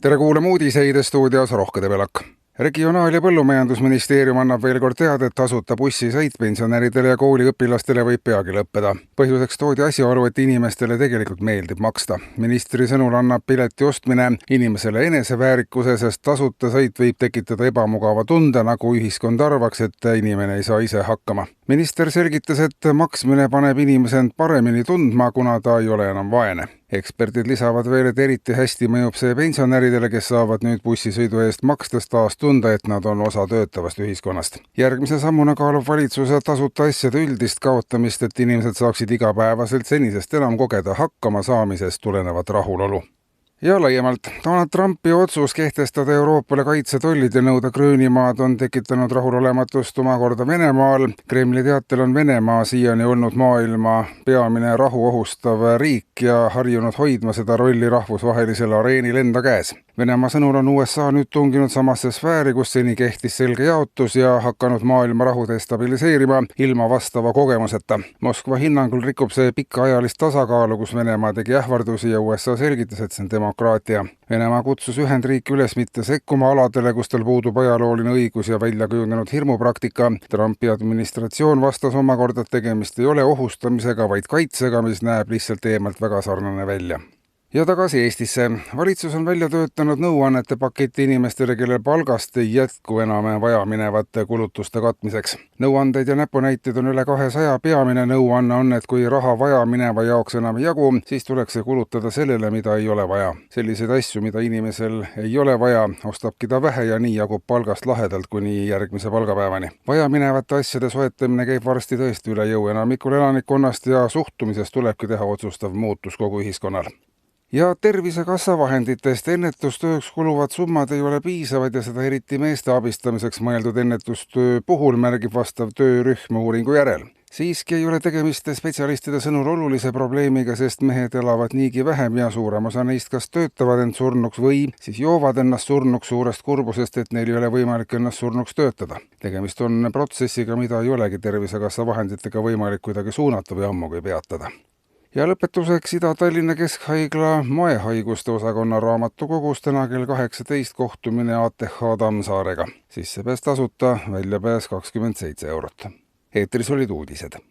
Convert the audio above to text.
Tere kuulama uudiseid, stuudios Rohke Debelak. Regionaal- ja Põllumajandusministeerium annab veel kord teada, et tasuta bussisõit pensionäridele ja kooliõpilastele võib peagi lõppeda. Põhjuseks toodi asjaolu, et inimestele tegelikult meeldib maksta. Ministri sõnul annab pileti ostmine inimesele eneseväärikuse, sest tasuta sõit võib tekitada ebamugava tunde, nagu ühiskond arvaks, et inimene ei saa ise hakkama. Minister selgitas, et maksmine paneb inimese end paremini tundma, kuna ta ei ole enam vaene. Eksperdid lisavad veel, et eriti hästi mõjub see pensionäridele, kes saavad nüüd bussisõidu eest makstes taas tunda, et nad on osa töötavast ühiskonnast. Järgmise sammuna kaalub valitsuse tasuta asjade üldist kaotamist, et inimesed saaksid igapäevaselt senisest enam kogeda hakkama saamisest tulenevat rahulolu. Ja laiemalt, Donald Trumpi otsus kehtestada Euroopale kaitsetollid ja nõuda Gröönimaad on tekitanud rahulolematust omakorda Venemaal. Kremli teatel on Venemaa siiani olnud maailma peamine rahu ohustav riik ja harjunud hoidma seda rolli rahvusvahelisel areenil enda käes. Venemaa sõnul on USA nüüd tunginud samasse sfääri, kus seni kehtis selge jaotus ja hakanud maailma rahu destabiliseerima ilma vastava kogemuseta. Moskva hinnangul rikub see pikaajalist tasakaalu, kus Venemaa tegi ähvardusi ja USA selgitas, et see on demokraatia. Venemaa kutsus Ühendriiki üles mitte sekkuma aladele, kus tal puudub ajalooline õigus ja välja kujunenud hirmupraktika. Trumpi administratsioon vastas omakorda, et tegemist ei ole ohustamisega, vaid kaitsega, mis näeb lihtsalt eemalt väga sarnane välja. Ja tagasi Eestisse. Valitsus on välja töötanud nõuannete paketi inimestele, kelle palgast ei jätku enam vajaminevate kulutuste katmiseks. Nõuandeid ja näpunäiteid on üle 200. Peamine nõuanne on, et kui raha vajamineva jaoks enam ei jagu, siis tuleks see kulutada sellele, mida ei ole vaja. Selliseid asju, mida inimesel ei ole vaja, ostabki ta vähe ja nii jagub palgast lahedalt kuni järgmise palgapäevani. Vajaminevate asjade soetamine käib varsti tõesti üle jõu enamikul elanikkonnast ja suhtumisest tulebki teha otsustav muutus kogu ühiskonnal. Ja Tervisekassa vahenditest ennetustööks kuluvad summad ei ole piisavad ja seda eriti meeste abistamiseks mõeldud ennetustöö puhul märgib vastav töörühm uuringu järel. Siiski ei ole tegemist spetsialistide sõnul olulise probleemiga, sest mehed elavad niigi vähem ja suurem osa neist kas töötavad end surnuks või siis joovad ennast surnuks suurest kurbusest, et neil ei ole võimalik ennast surnuks töötada. Tegemist on protsessiga, mida ei olegi Tervisekassa vahenditega võimalik kuidagi suunata või ammugi peatada. Ja lõpetuseks Ida-Tallinna Keskhaigla maehaiguste osakonna raamatukogus täna kell 18 kohtumine ATH Tammsaarega. Sissepääs tasuta, väljapääs 27 €. Eetris olid uudised.